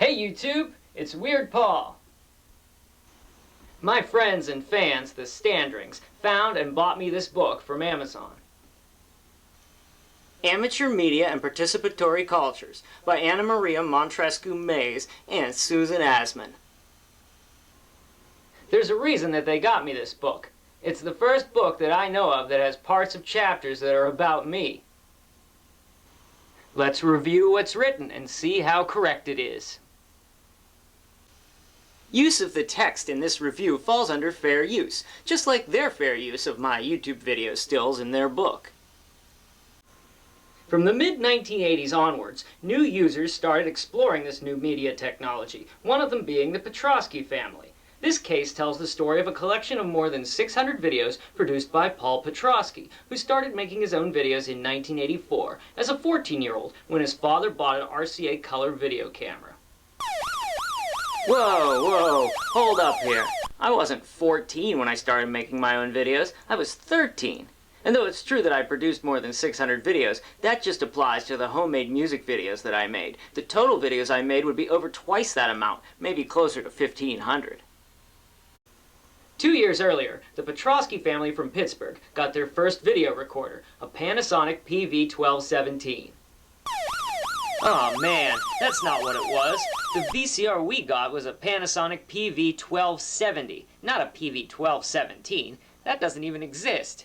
Hey YouTube, it's Weird Paul. My friends and fans, the Standrings, found and bought me this book from Amazon. Amateur Media and Participatory Cultures by Anna Maria Montrescu Mays and Susan Asman. There's a reason that they got me this book. It's the first book that I know of that has parts of chapters that are about me. Let's review what's written and see how correct it is. Use of the text in this review falls under fair use, just like their fair use of my YouTube video stills in their book. From the mid-1980s onwards, new users started exploring this new media technology, one of them being the Petrosky family. This case tells the story of a collection of more than 600 videos produced by Paul Petrosky, who started making his own videos in 1984 as a 14-year-old when his father bought an RCA color video camera. Whoa, hold up here. I wasn't 14 when I started making my own videos, I was 13. And though it's true that I produced more than 600 videos, that just applies to the homemade music videos that I made. The total videos I made would be over twice that amount, maybe closer to 1,500. 2 years earlier, the Petrosky family from Pittsburgh got their first video recorder, a Panasonic PV-1217. Oh man, that's not what it was. The VCR we got was a Panasonic PV-1270, not a PV-1217. That doesn't even exist.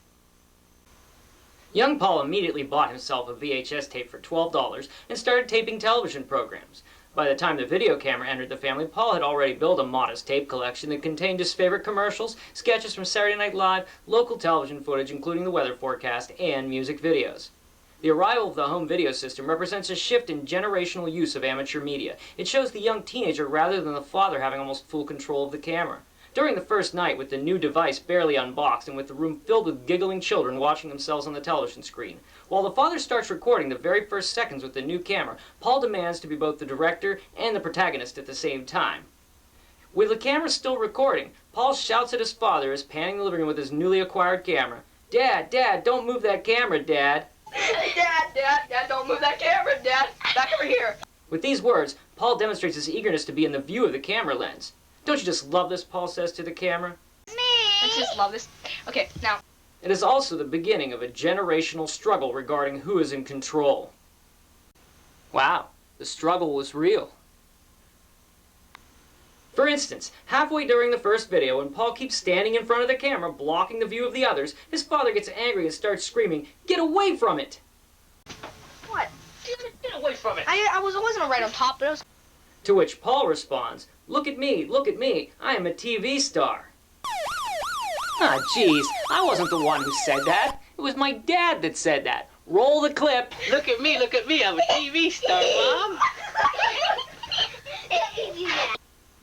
Young Paul immediately bought himself a VHS tape for $12 and started taping television programs. By the time the video camera entered the family, Paul had already built a modest tape collection that contained his favorite commercials, sketches from Saturday Night Live, local television footage including the weather forecast, and music videos. The arrival of the home video system represents a shift in generational use of amateur media. It shows the young teenager rather than the father having almost full control of the camera. During the first night, with the new device barely unboxed and with the room filled with giggling children watching themselves on the television screen, while the father starts recording the very first seconds with the new camera, Paul demands to be both the director and the protagonist at the same time. With the camera still recording, Paul shouts at his father as panning the living room with his newly acquired camera. "Dad, Dad, don't move that camera, Dad." Dad, don't move that camera, Dad. Back over here. With these words, Paul demonstrates his eagerness to be in the view of the camera lens. "Don't you just love this," Paul says to the camera. I just love this. Okay, now. It is also the beginning of a generational struggle regarding who is in control. Wow, the struggle was real. For instance, halfway during the first video, when Paul keeps standing in front of the camera, blocking the view of the others, his father gets angry and starts screaming, "Get away from it!" What? Get away from it! I wasn't right on top, but it was... To which Paul responds, look at me, I am a TV star." Ah, jeez, I wasn't the one who said that. It was my dad that said that. Roll the clip. Look at me, I'm a TV star, Mom!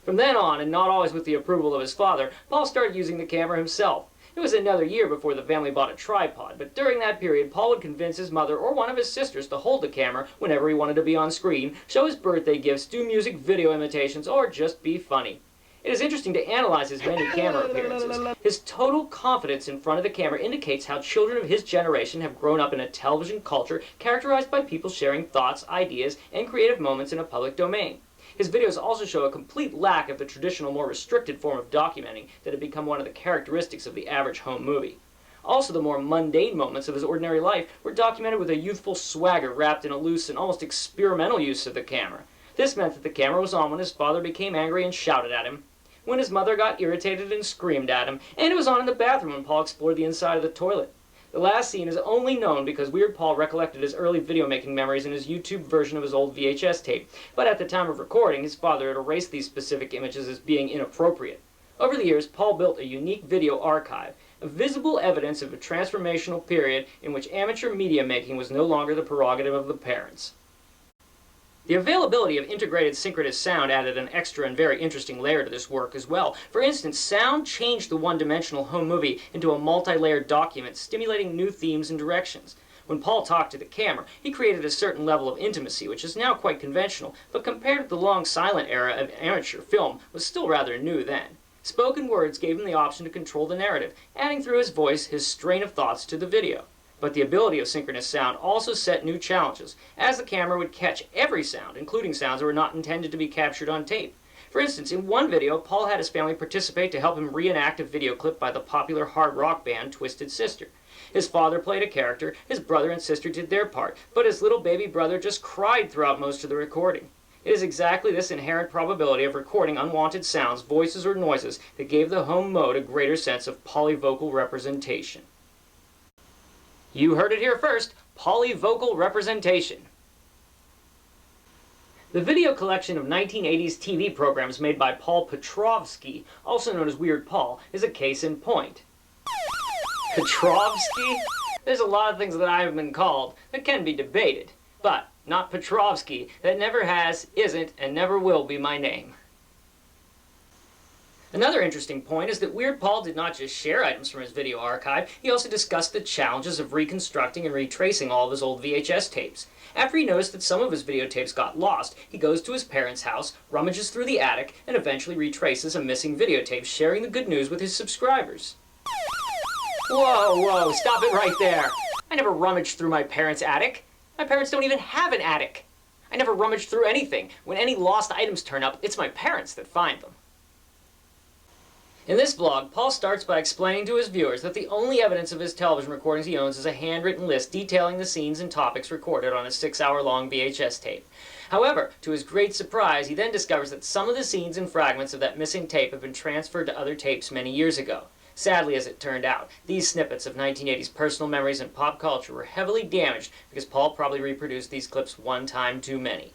From then on, and not always with the approval of his father, Paul started using the camera himself. It was another year before the family bought a tripod, but during that period, Paul would convince his mother or one of his sisters to hold the camera whenever he wanted to be on screen, show his birthday gifts, do music video imitations, or just be funny. It is interesting to analyze his many camera appearances. His total confidence in front of the camera indicates how children of his generation have grown up in a television culture characterized by people sharing thoughts, ideas, and creative moments in a public domain. His videos also show a complete lack of the traditional, more restricted form of documenting that had become one of the characteristics of the average home movie. Also, the more mundane moments of his ordinary life were documented with a youthful swagger wrapped in a loose and almost experimental use of the camera. This meant that the camera was on when his father became angry and shouted at him, when his mother got irritated and screamed at him, and it was on in the bathroom when Paul explored the inside of the toilet. The last scene is only known because Weird Paul recollected his early video-making memories in his YouTube version of his old VHS tape, but at the time of recording, his father had erased these specific images as being inappropriate. Over the years, Paul built a unique video archive, a visible evidence of a transformational period in which amateur media making was no longer the prerogative of the parents. The availability of integrated synchronous sound added an extra and very interesting layer to this work as well. For instance, sound changed the one-dimensional home movie into a multi-layered document, stimulating new themes and directions. When Paul talked to the camera, he created a certain level of intimacy, which is now quite conventional, but compared to the long silent era of amateur film, was still rather new then. Spoken words gave him the option to control the narrative, adding through his voice his strain of thoughts to the video. But the ability of synchronous sound also set new challenges, as the camera would catch every sound, including sounds that were not intended to be captured on tape. For instance, in one video, Paul had his family participate to help him reenact a video clip by the popular hard rock band Twisted Sister. His father played a character, his brother and sister did their part, but his little baby brother just cried throughout most of the recording. It is exactly this inherent probability of recording unwanted sounds, voices, or noises that gave the home mode a greater sense of polyvocal representation. You heard it here first, polyvocal representation. The video collection of 1980s TV programs made by Paul Petrovsky, also known as Weird Paul, is a case in point. Petrovsky? There's a lot of things that I have been called that can be debated, but not Petrovsky. That never has, isn't, and never will be my name. Another interesting point is that Weird Paul did not just share items from his video archive, he also discussed the challenges of reconstructing and retracing all of his old VHS tapes. After he noticed that some of his videotapes got lost, he goes to his parents' house, rummages through the attic, and eventually retraces a missing videotape, sharing the good news with his subscribers. Whoa, stop it right there! I never rummaged through my parents' attic. My parents don't even have an attic. I never rummaged through anything. When any lost items turn up, it's my parents that find them. In this vlog, Paul starts by explaining to his viewers that the only evidence of his television recordings he owns is a handwritten list detailing the scenes and topics recorded on a 6-hour-long VHS tape. However, to his great surprise, he then discovers that some of the scenes and fragments of that missing tape have been transferred to other tapes many years ago. Sadly, as it turned out, these snippets of 1980s personal memories and pop culture were heavily damaged because Paul probably reproduced these clips one time too many.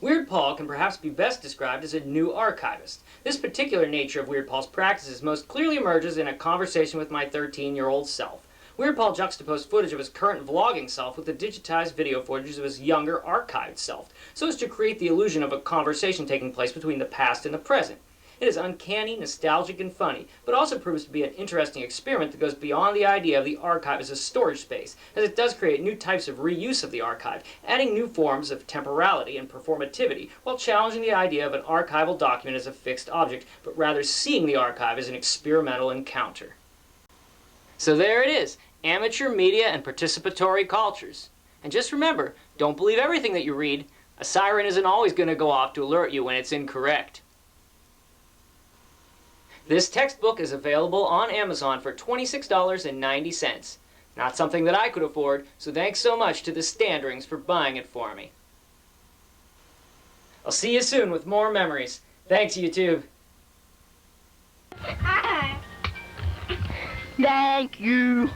Weird Paul can perhaps be best described as a new archivist. This particular nature of Weird Paul's practices most clearly emerges in a conversation with my 13-year-old self. Weird Paul juxtaposed footage of his current vlogging self with the digitized video footage of his younger archived self, so as to create the illusion of a conversation taking place between the past and the present. It is uncanny, nostalgic, and funny, but also proves to be an interesting experiment that goes beyond the idea of the archive as a storage space, as it does create new types of reuse of the archive, adding new forms of temporality and performativity, while challenging the idea of an archival document as a fixed object, but rather seeing the archive as an experimental encounter. So there it is, amateur media and participatory cultures. And just remember, don't believe everything that you read. A siren isn't always going to go off to alert you when it's incorrect. This textbook is available on Amazon for $26.90. Not something that I could afford, so thanks so much to the Standrings for buying it for me. I'll see you soon with more memories. Thanks, YouTube. Thank you.